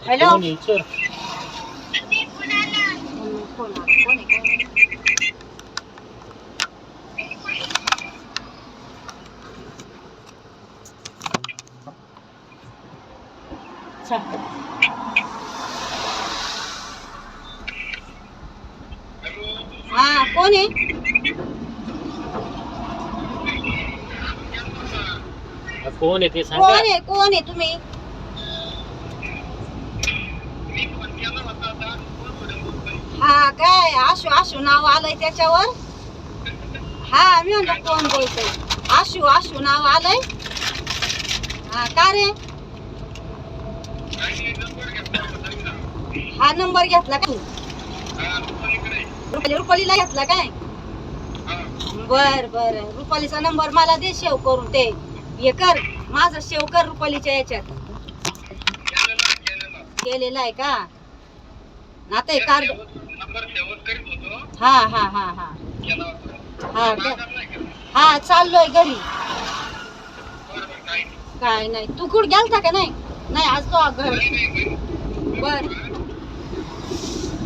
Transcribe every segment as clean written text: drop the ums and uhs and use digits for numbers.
Hello कोण आहे sir? कोण आहे काय हा कोण आहे कोण आहे ते सांगा. कोण आहे तुम्ही हा काय आशू आशू नाव आलंय त्याच्यावर हा मी म्हणलं कोण बोलतोय आशू आशू नाव आलंय हा का रे हा नंबर घेतला का तू रुपालीला घेतला काय बर बर रुपालीचा नंबर मला दे सेव्ह करून ते हे कर माझा सेव्ह कर रुपालीच्या याच्यात केलेला आहे का आता हे कार्ड हा हा हा हा हा हा चाललोय घरी काय नाही तू कुठं गेलता का नाही नाही आज तो घर बर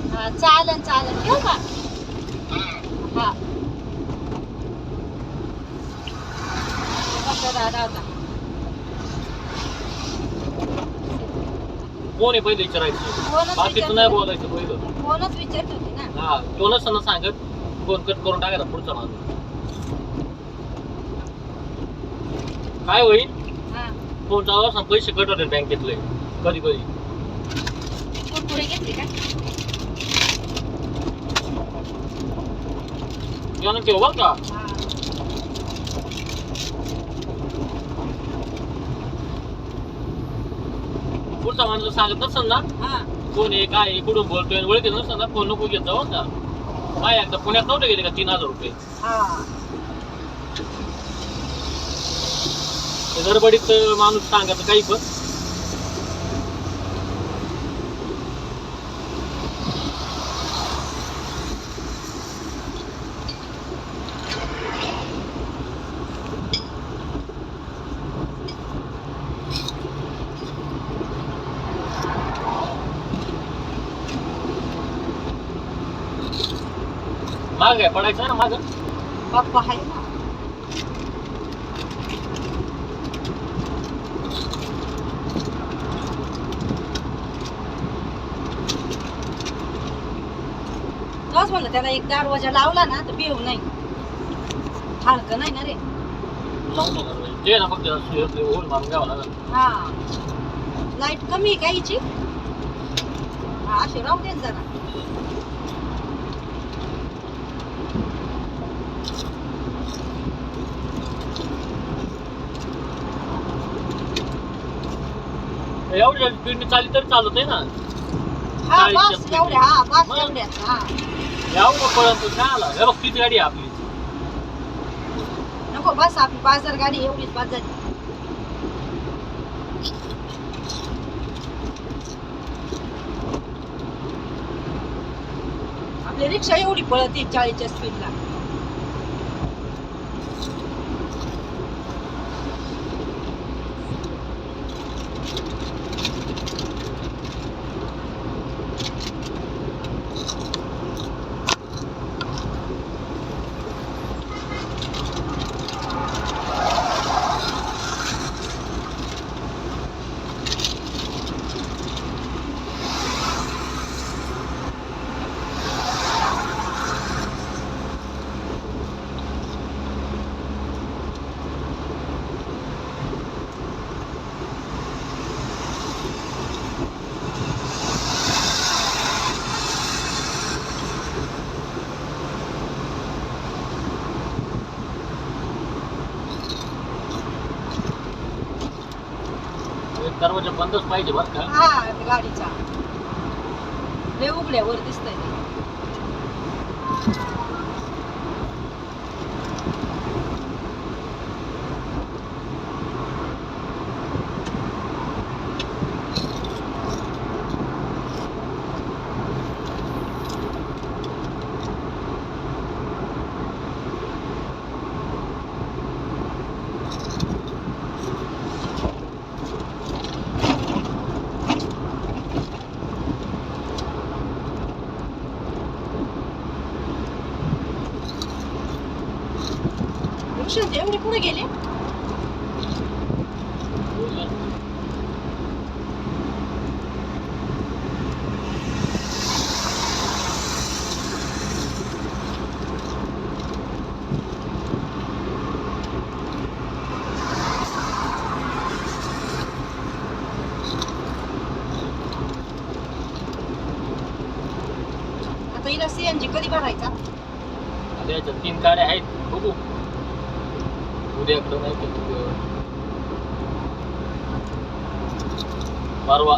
हा चालन चालन ठेवू का हा दादा आता कोण आहे पहिले विचारायचं, बाकीचं नाही बोलायचं पहिलं. फोनच विचारत होती ना हा कोणच ना सांगत फोन कट करून टाकायचा पुढचा माणूस. काय होईल हा फोनचा आवाज पैसे कट होते बँकेतले कधी कधी. कुरकुरे घेतली का यानं ठेव बघ का. हा पुढचा माणूस सांगत नसेल ना हा कोण आहे काय आहे कुठून बोलतोय ओळखीत नसेल ना फोन नको घेत जाऊ का. काय एकदा पुण्यात नव्हते गेले का 3000 रुपये हा गडबडीत माणूस सांगत काही पण. माग आहे पडायचं ना माग. पप्पा आहे ना तोच म्हणलं त्याला एक दरवाजा लावला ना तर भिवू नाही हलकं नाही ना रे ते ना फक्त होल मारून घ्यावं लागेल. हा लाईट कमी आहे का हिची हा अशी राहू दे जरा एवढ्या स्पीडने चालली तरी चालत आहे ना. हा 40 बस एवढ्या हा बस मग. एवढ्याच हा एवढं पळत काय आला हे बघ किती गाडी आहे आपली. नको बस आपली बाजार गाडी एवढीच बस झाली आपली रिक्षा एवढी पळते 40च्या स्पीडला. दरवाजा बंदच पाहिजे बरं का. हा गाडीचा लय उघड्यावर दिसतंय ते. ते पुढे गेले. आता हिला सीएनजी कधी भरायचा? आता याच्यात 3 गाड्या आहेत, बघू उद्याकडं नाही तर परवा.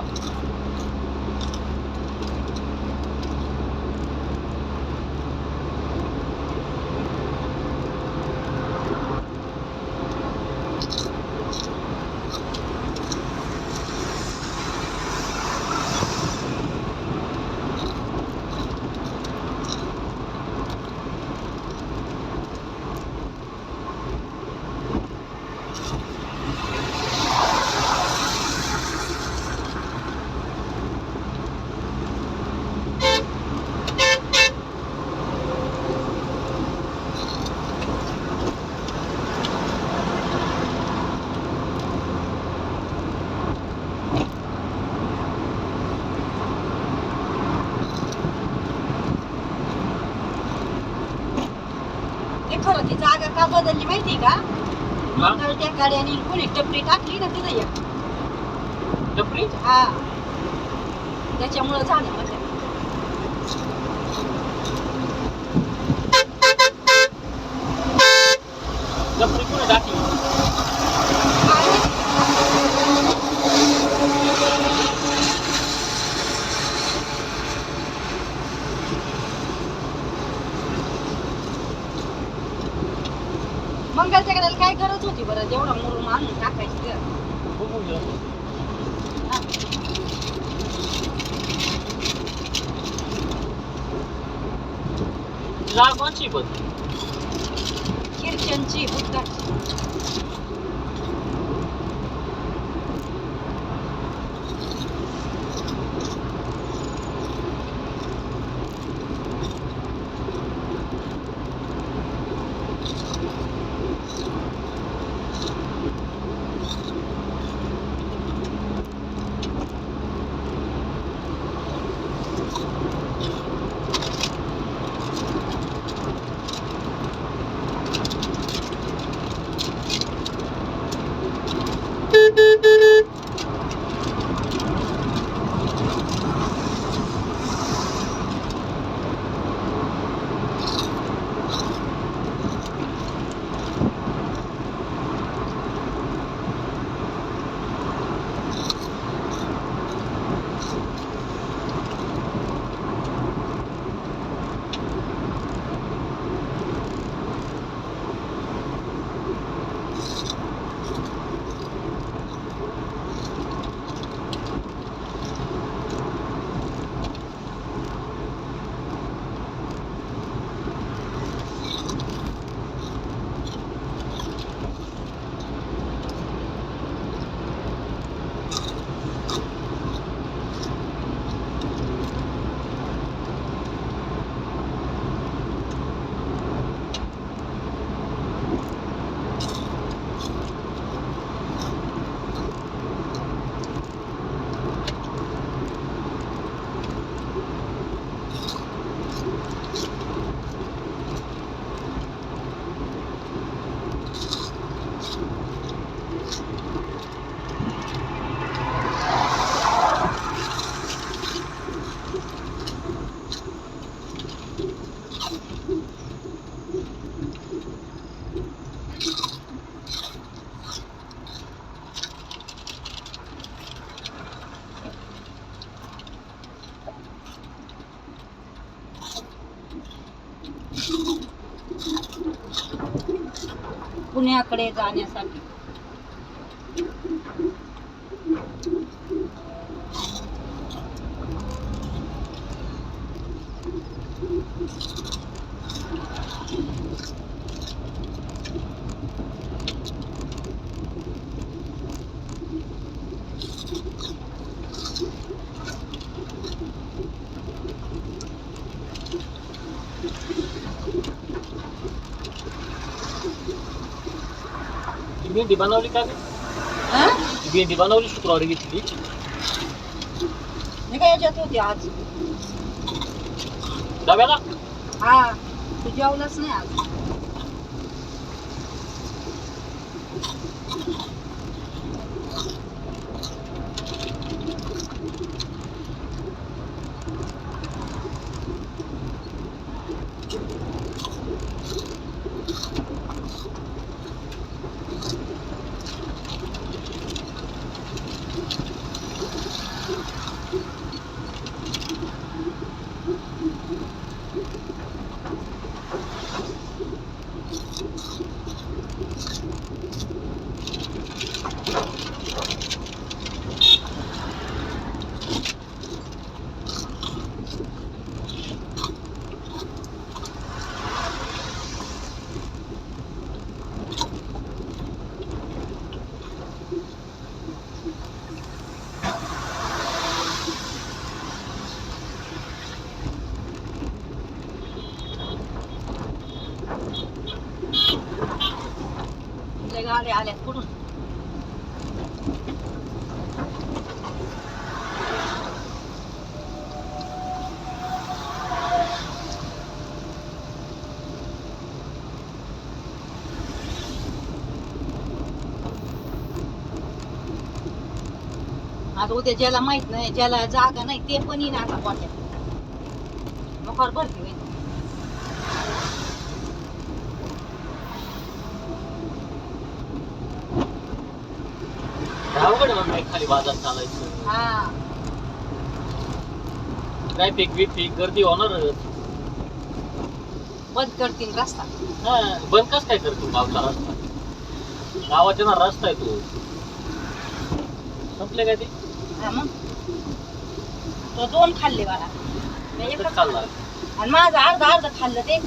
ते खरं ती जागा का बदलली माहिती का? हा? मंगळ त्या गाड्याने कोणी टपरी टाकली ना तिथं एक. टपरी हा त्याच्यामुळं झालं म्हणजे. टपरी कुठे टाकली? मंगळच्या गाड्याला काय गरज होती बरं जेवढा मुरुम आणून टाकायची तर? बघू घ्या. हा. जागा कोणची पण ख्रिश्चनची बुद्धाची. पुण्याकडे जाण्यासाठी. भेंडी बनवली का ग? हा भेंडी बनवली शुक्रवारी घेतली. मी काय याच्यात होती आज. डब्याला हा तू जेवलाच नाही आज. लय गाड्या आल्यात कुठून. आता उद्या ज्याला माहित नाही, ज्याला जागा नाही ते पण येईन आता पोट्यात. मग भरती होईल. अवघड मग नाही खाली बाजार चालायचं. हा ट्रॅफिक बिफिक गर्दी होणारच. बंद करतील रस्ता. हा बंद कस काय करतो गावचा रस्ता? गावाच्या ना रस्ता आहे तो. संपले काय ते? हा मग तो 2 खाल्ले मला. मी एकच एकच खाल्ला. आणि माझं अर्ध खाल्लं ते.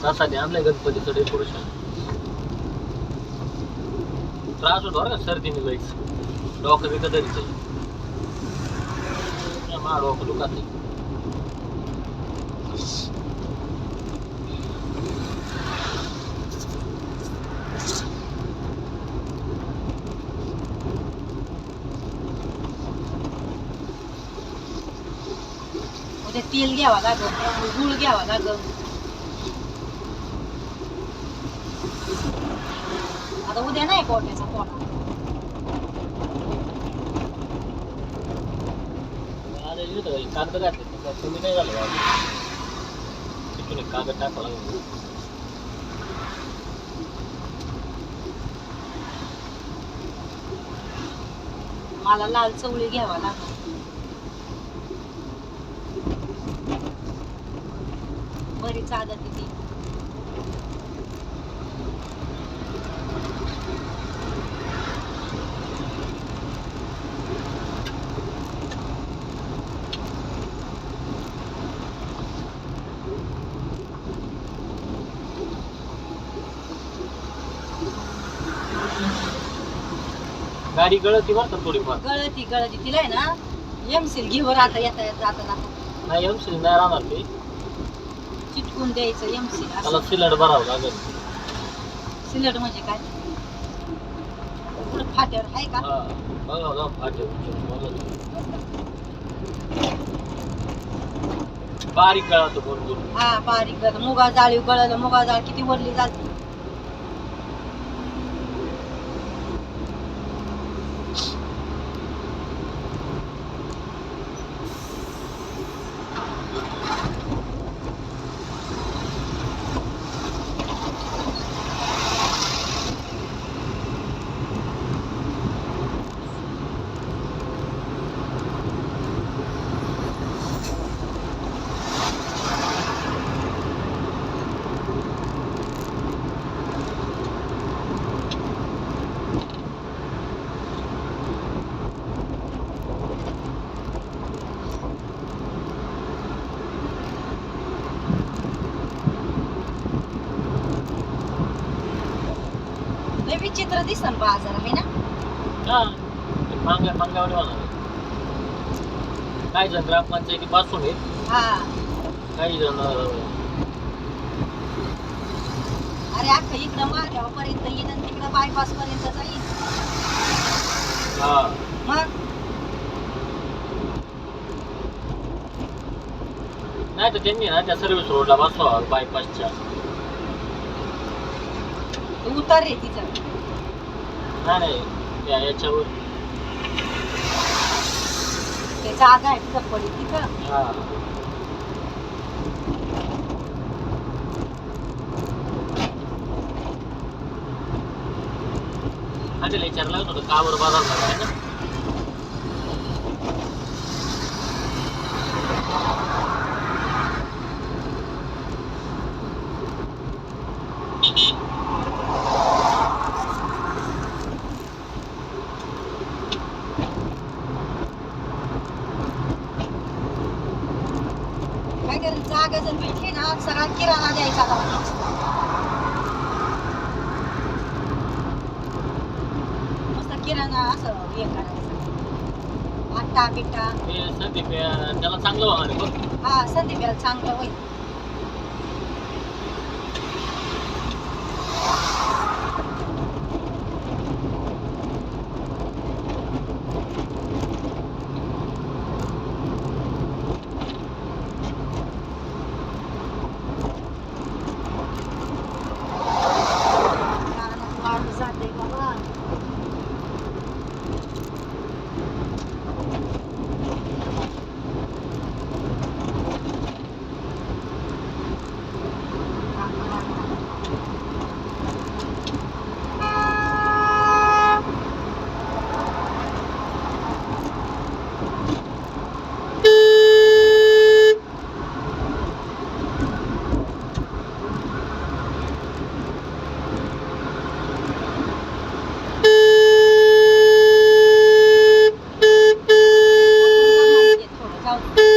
त्यासाठी आणलंय गणपतीचं डेकोरेशन. त्रास होतो बरं का सर्दीने लईच. डोकं बिकं धरीचं. मा डोकं दुखात नाही. उद्या तेल घ्यावा लागल, गुळ घ्यावा लागल. आता उद्या नाही पोट्याचा पोळा. कागद घातले तुम्ही नाही झालं तिथून एक कागद टाकावं लागेल. मला लाल चवळी घ्यावा लागल. बरी चालत ती. गाडी गळती बरं का थोडीफार. गळती तिला आहे ना एमसील घेवर आता येता जाता नाही एमसी नाही राहणार ते. चिटकून द्यायचं एमसील. त्याला सिलेंड भरावं लागेल. सिलेंड म्हणजे काय? पुढे फाट्यावर आहे का? हा बघा जाऊ फाटे बारीक गळातो भरपूर. हा बारीक गळत. मुगा जाळी गळलं. मुगा जाळ किती वरली जाते. विचित्र दिसन बाजार आहे ना. हा मांगावणे होणार आहे. काही जण ग्रामपंचायती पासून आहेत, हा काही जण अरे अख्खं इकडं मार्गापर्यंत येईन आणि तिकडं बायपास पर्यंत जाईल. हा मग नाही तर त्यांनी ना त्या सर्व्हिस रोडला बसवा बायपासच्या. उतार रे तिचं. नाही त्या याच्यावर. ते जागा आहे तिथं पडी तिथं. हा आणि विचारलं होतं कावर बाजार भरलाय ना. काय करेल जागा जर भेटली ना सगळा किराणा द्यायचा आता. मस्त किराणा असं हे करायचं. आटा बिटा. ते संदीप त्याला चांगलं होणार आहे बघ. हा संदीपला चांगलं होईल. रानात वाढ जाते बाबा. थोडं जाऊ दे.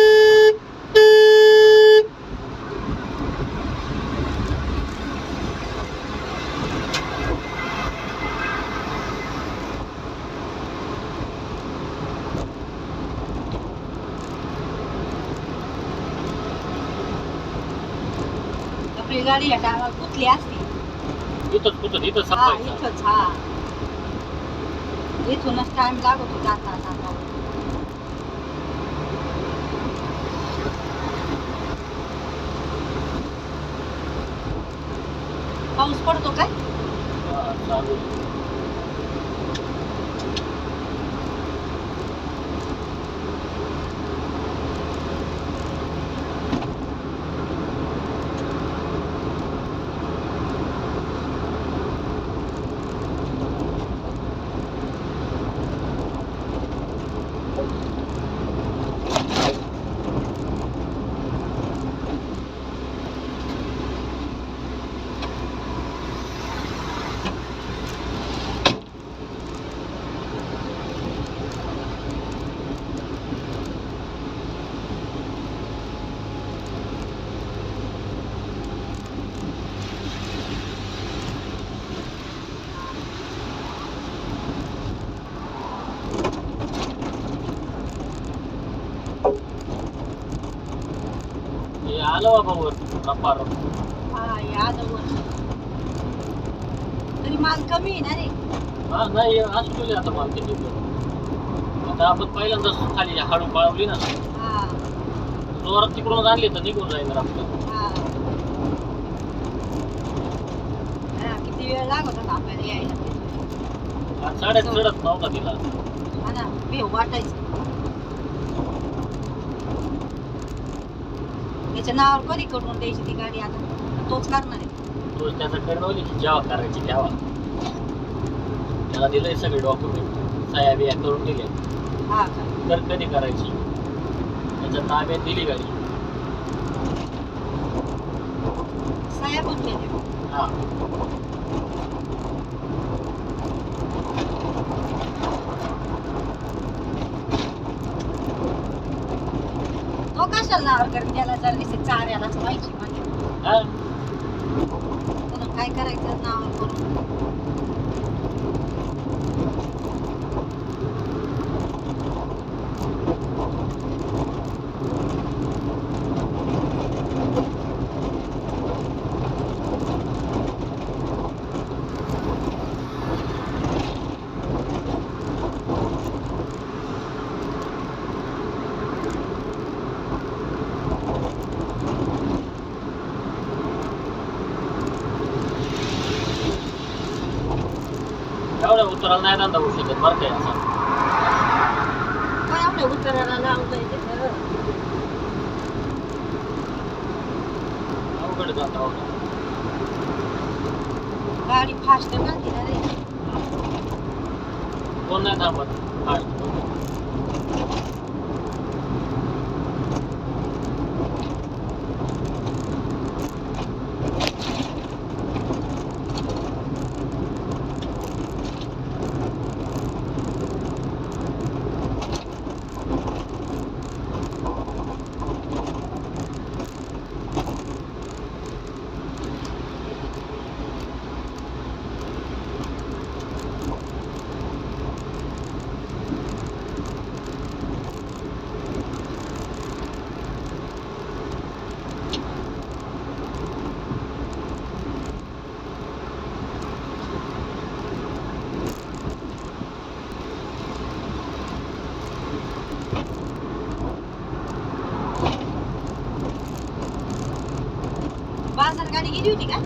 आपली गाडी या टायमाला कुठली असती. इथंच कुठं इथं हा संपायचं. इथंच हा इथूनच टाइम लागतो जाता जाता. पाऊस पडतो काय. हा, चालू आहे. हे आलं बाबा वर रपार. हा या वर तरी माल कमी आहे ना रे. हा नाही असू दिले आता मला किती. आता आपण पहिल्यांदाच खाली हळू पळवली ना, हा जोरात तिकडून आणली तर निघून जाईल आपलं. हा हा, किती वेळ लागत होता आपल्याला यायला तिथून. आज साड्यात चढत नव्हता तिला. हा ना भेव वाटायचं. त्याच्या नावावर कधी करून द्यायची ती गाडी आता. तोच करणार आहे. तो त्याचं ठरवली की जेव्हा करायची तेव्हा. त्याला दिलंय सगळे डॉक्युमेंट, सह्या बिया करून दिले. हा का. तर कधी करायची त्याच्या ताब्यात दिली गाडी. सह्या पण केल्या. हा तो कशाला नावावर करून त्याला जर दिसे चाऱ्यालाच व्हायची म्हणजे हा पुन्हा काय करायचं नावावर करून. उतरायला नाही धंदा होऊ शकत बरं काय असा काय आपल्या उतरायला लावलंय ते खरं. अवघड जातं अवघड. गाडी फास्ट घालते ना रे. कोण नाही थांबत फास्ट बाजार गाडी गेली होती का?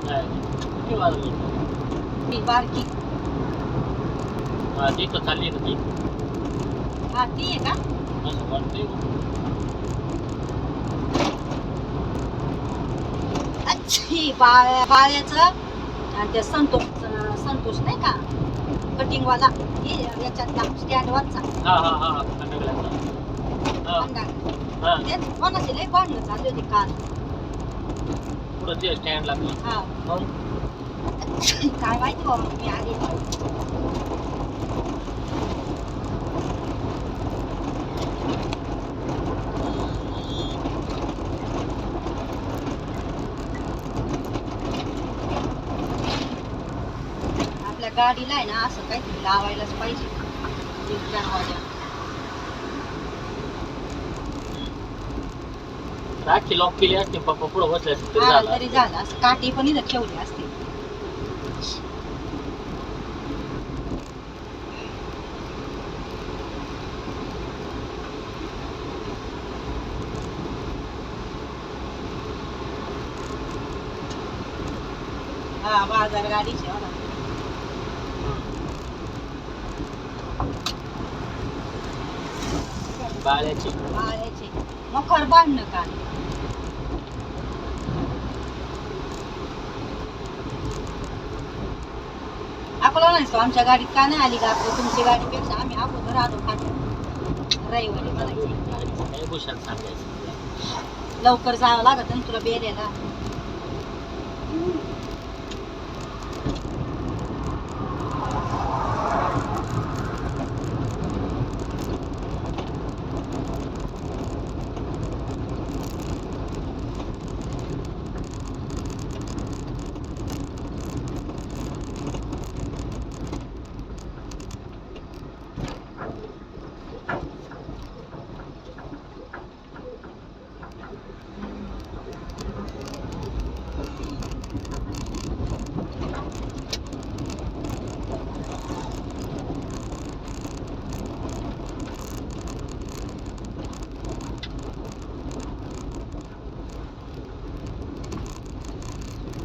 नाही किती वाजले ती बारकी. हा ती तर चालली ना ती हा ती आहे का? असं वाटतंय अच्छी बाळ्याचं आणि त्या संतोष नाही का कटिंग वाला याच्यातला स्टँडवरचा हा हा हा खंडगळ्याचा हा हा तेच कोणाचे लय भांडणं चालली होती काल. पुढं ते स्टँड लागलं हा मग काय माहिती बाबा मी आली आपल्या गाडीला आहे ना असं काहीतरी लावायलाच पाहिजे दरवाजा. राखी लॉक केली असते पप्पा पुढे बसले असते तरी हा झालं तरी झालं असं काठी पण इथं ठेवली असते. हा बाजार गाडीची हो ना. बाळ्याची बाळ्याचे मखर बांधणं काल. आपल्याला नाही आमच्या गाडीत का नाही आली का आपलं तुमच्या गाडीपेक्षा आम्ही अगोदर आलो फाट्यात रविवारी म्हणायची. गाडीचं काय भूषण सांगायचं लवकर जावं लागत ना तुला बेऱ्याला.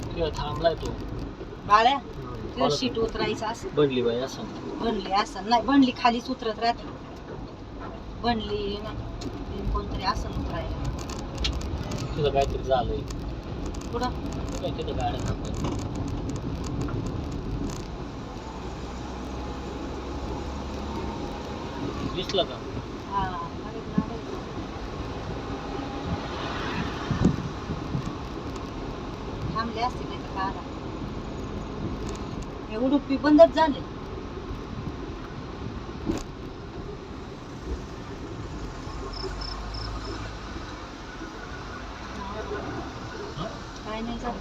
किंवा थांबलाय तो बाळ्या तुला शीट उतरायचं असं बनली बाई असं बनली असं नाही बनली खालीच उतरत राहते. बनली नाही कोणतरी असं उतरायला. तुझं काहीतरी झालंय पुढं काय तिथं गाड्या थांबतात दिसलं का हा बरेच नारळ. थांबले असते नाही तर का हे उडुपी बंदच झाले. काय नाही झालं.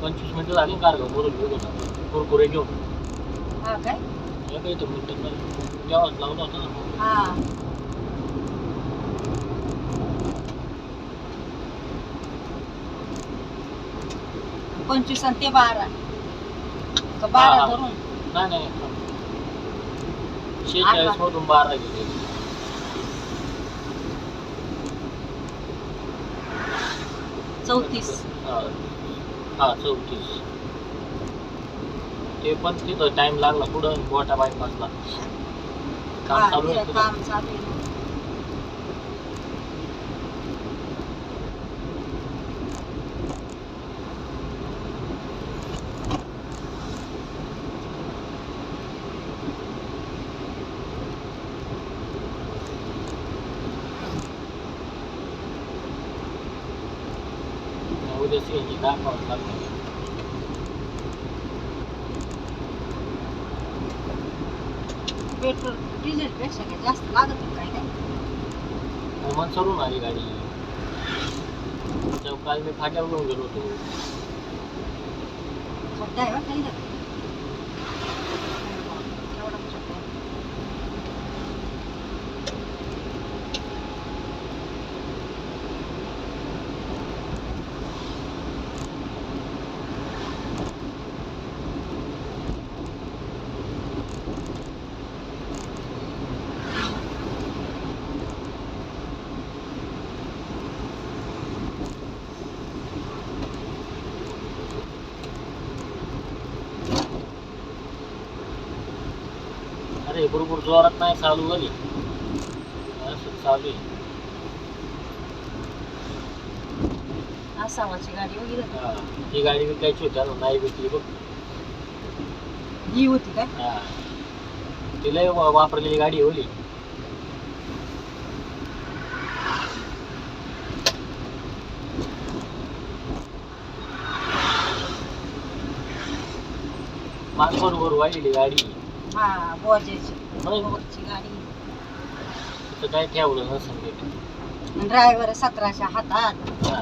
25 मिनिटं झाली कारगाव बोलून घेऊन कुरकुरे घेऊन हा काय या काही तर मिनिटं जेव्हाच लावला होता ना हा 25 आणि ते 12 का 12 हा. धरून नाही नाही 46 मधून 12 गेले 34 हा 34 ते पण तिथं टाइम लागला पुढं गोटा बायपासला काम हा चालू तिला आहे तिथं. काम चालू आहे. उद्या सीएनजी दाखवावं लागलं पेट्रोल डिझेल पेक्षा काही जास्त लागत नाही काय मन सरून आली गाडी काल मी फाट्यावर घेऊन गेलो होतो खड्डा आहे बा काही नाही. एवढा खड्डा आहे. अरे बरोबर जोरात नाही चालू झाली असं चालू आहे आसामाची गाडी वगैरे हा. ही गाडी विकायची होती अजून नाही विकली बघ ही होती काय हा ती लय वापरलेली गाडी होली माग बरोबर वाहिलेली गाडी हा बोजाची नाही. बोजची गाडी तिथं काय ठेवलं नसेल ते. ड्रायव्हर 17च्या हातात हा.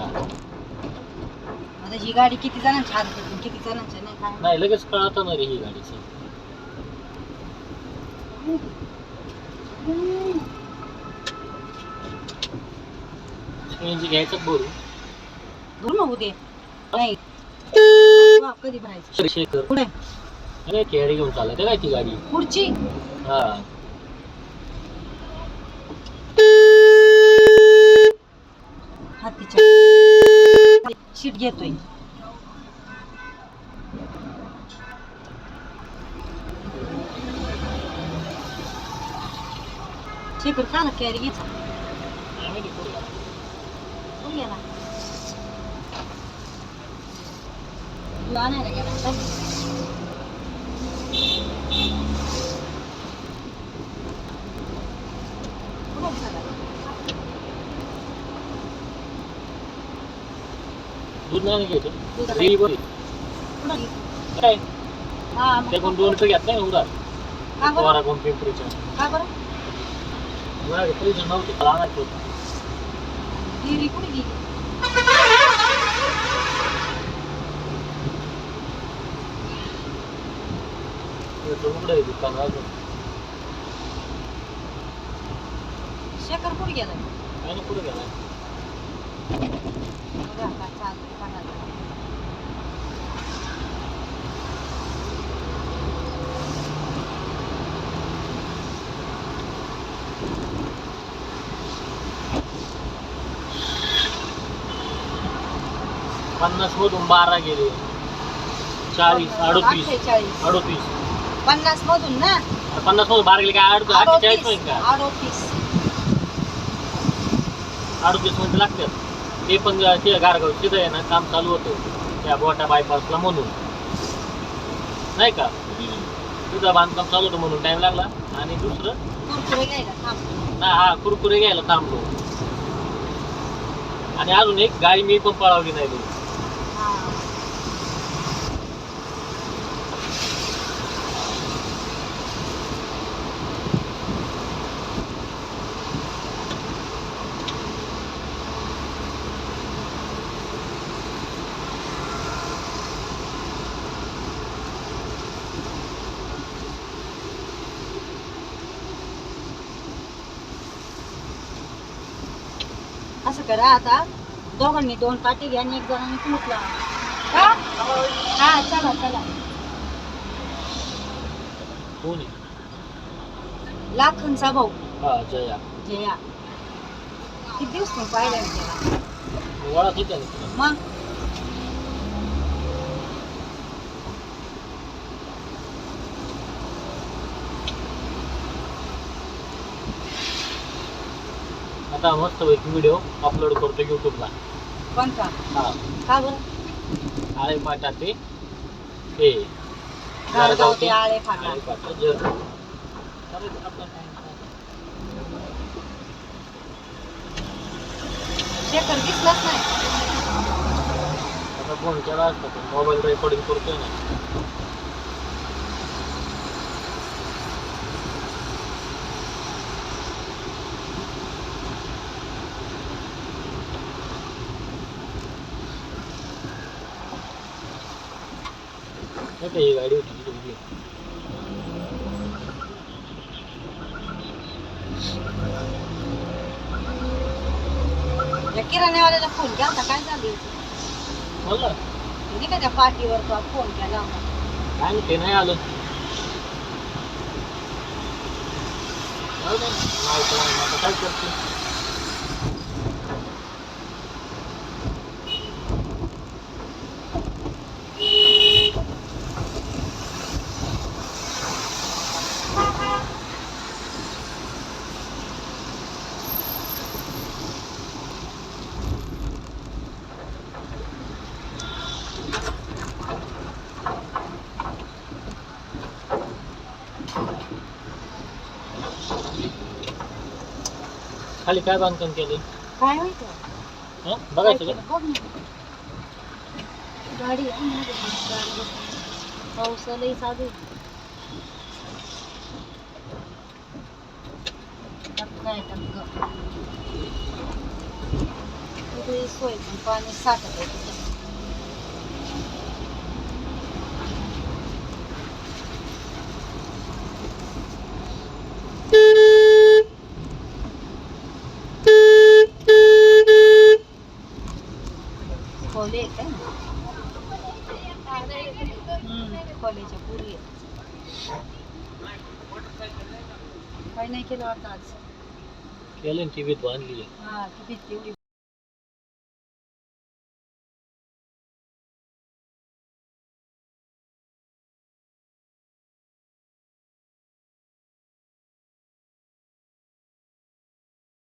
आता ही गाडी किती जणांची हात घेतली किती जणांच्या नाही काय नाही लगेच कळत ना रे ही गाडीचं सीएनजी घ्यायचं बोलू धुर ना उद्या नाही वा, कधी भरायचं शेखर पुढे अरे कॅरी घेऊन चालत काय ती गाडी पुढची हा हातीच्या शीट घेतोय शेखर का ना कॅरी घ्यायचा कोण गेला तुला आणायला गेला काय? कुठं झाला? दूध नाही घ्यायचं दूध डेली बरी कुठं गेला? काय हा मग ते पण 2 रुपये घेत नाही उधार का बरं? वारा कोण पिंपरीच्या का बरं? पैसे नव्हते मला आणायचं होतं डिरी कुठे गेली उघडं आहे दुकान अजून शेखर कुठे गेला काय नाही कुठं गेलाय चालतंय काढायला. पन्नास मधून 12 गेले 40 38 48 38 50 मधून ना 50 मधून 12 गेले काय 48 होईल का 38 38 मिनिटं लागतात ते पण ते गारगाव तिथं आहे ना काम चालू होतं त्या बोटा बायपासला म्हणून नाही का तिथं बांधकाम चालू होतं म्हणून टाइम लागला आणि दुसरं कुरकुरे घ्यायला थांब हा कुरकुरे घ्यायला थांबलो आणि अजून एक गाडी मी पण पळवली नाही बघ. हा करा आता, दोघांनी 2 पाटी घ्या आणि एक जणांनी कुलूप लावा. का? हा चला चला. कोण आहे? लाखनचा भाऊ हा जया. जया. किती दिवस पण पाहिला नाही त्याला. ओळख होत्या ना तुला? मग आता मस्त पैकी व्हिडिओ अपलोड करतो युट्यूबला. कोणता? हा का बरं? आळे पाटा ते हे गारगाव ते आळे फाटा. आळे पाटा जर करायचं आपलं काय. शेखर दिसलाच नाही. आता फोन केला असता पण मोबाईल रेकॉर्डिंग करतोय ना. ही गाडी होती तिथे उभी. या किराण्यावाल्याला फोन केला काय झालं? बोलला नाही का त्या पाठीवर तो फोन केला होता. काय ते नाही आलं. जाऊ दे. नाही तर मग आता काय करते. खाली काय बांधकाम केलंय? काय माहिती? हा बघायचं का? बघ ना. गाडी आहे ना, गाडी. पावसालाही चालू आहे. टपका आहे टपका. सगळी सोय पण पाणी साठत आहे तिथे. खोले आहेत काय? खोलेच्या पुरी आहेत. काही नाही केलं वाटतं आज. केलं टीव्हीत बांधली. हा किती तेवढी